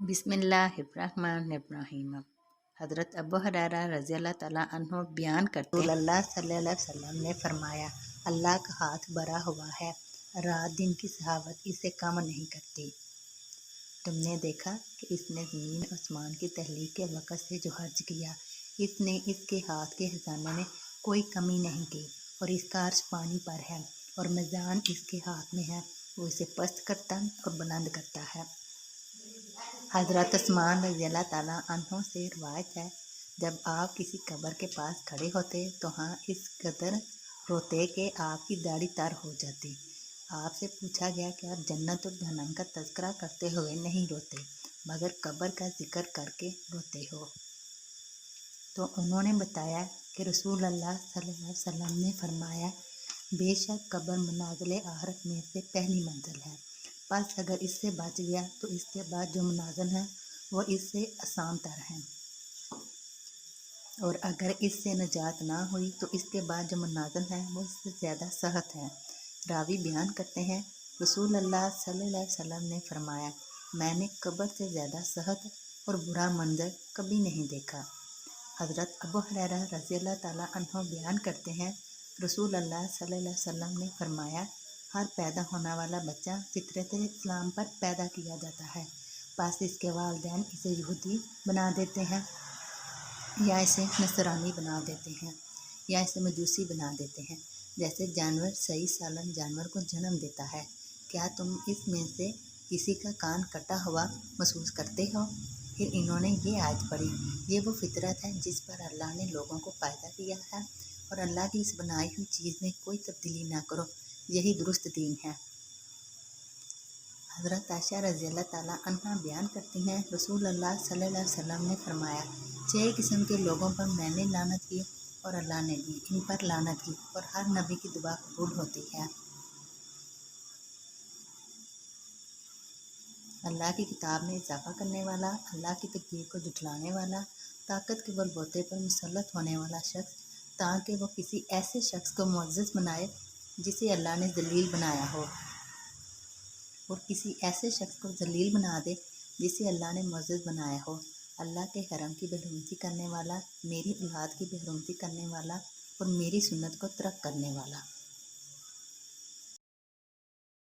बिस्मिल्लाहिर्रहमानिर्रहीम। हज़रत अबू हुरैरा रज़ी अल्लाह ताला अन्हु बयान करते हैं, अल्लाह सल्लल्लाहु अलैहि वसल्लम ने फरमाया, अल्लाह का हाथ भरा हुआ है, रात दिन की सहावत इसे कम नहीं करती। तुमने देखा कि इसने ज़मीन आसमान की तहलीक के वक़्त से जो हर्ज किया, इसने इसके हाथ के खजाने में कोई कमी नहीं की, और इसका अर्श पानी पर है, और मीज़ान इसके हाथ में है, वो इसे पस्त करता और बुलंद करता है। हज़रत उस्मान रज़ी अल्लाह ताला अन्हु से रिवायत है, जब आप किसी कब्र के पास खड़े होते तो हाँ इस कदर रोते कि आपकी दाढ़ी तर हो जाती। आपसे पूछा गया कि आप जन्नत और जहन्नम का तज़किरा करते हुए नहीं रोते, मगर कब्र का जिक्र करके रोते हो। तो उन्होंने बताया कि रसूल अल्लाह सल्लल्लाहु अलैहि वसल्लम ने फरमाया, बेशक कब्र मनाज़िल आखिरत में से पहली मंजिल है, बस अगर इससे बच गया तो इसके बाद जो मनाज़िल है वो इससे आसान तर है, और अगर इससे निजात ना हुई तो इसके बाद जो मनाज़िल है वो इससे ज़्यादा सख्त है। रावी बयान करते हैं, रसूल अल्लाह सल्लल्लाहु अलैहि वसल्लम ने फरमाया, मैंने कब्र से ज़्यादा सख्त और बुरा मंजर कभी नहीं देखा। हज़रत अबू हुरैरा रज़ी अल्लाह ताला अन्हु बयान करते हैं, रसूल अल्लाह सल्लल्लाहु अलैहि वसल्लम ने फरमाया, हर पैदा होने वाला बच्चा फितरत इस्लाम पर पैदा किया जाता है, बस इसके वालिदैन इसे यहूदी बना देते हैं, या इसे नसरानी बना देते हैं, या इसे मजूसी बना देते हैं। जैसे जानवर सही सालन जानवर को जन्म देता है, क्या तुम इसमें से किसी का कान कटा हुआ महसूस करते हो? फिर इन्होंने ये आयत पढ़ी, ये वो फितरत है जिस पर अल्लाह ने लोगों को पैदा किया है, और अल्लाह की इस बनाई हुई चीज़ में कोई तब्दीली ना करो, यही दुरुस्त दीन है। हज़रत आयशा रज़ी अल्लाह ताला अन्हा बयान करती हैं, रसूल अल्लाह सल्लल्लाहु अलैहि वसल्लम ने फरमाया, 6 किस्म के लोगों पर मैंने लानत की और अल्लाह ने भी इन पर लानत की, और हर नबी की दुआ कबूल होती है। अल्लाह की किताब में इजाफा करने वाला, अल्लाह की तकदीर को जुटलाने वाला, ताकत के बलबूते पर मुसल्लत होने वाला शख्स, ताकि वो किसी ऐसे शख्स को मुअज़्ज़ज़ बनाए जिसे अल्लाह ने जलील बनाया हो, और किसी ऐसे शख्स को जलील बना दे जिसे अल्लाह ने मुअज़्ज़ज़ बनाया हो। अल्लाह के हरम की बेहुरमती करने वाला, मेरी औलाद की बेहुरमती करने वाला, और मेरी सुन्नत को तर्क करने वाला।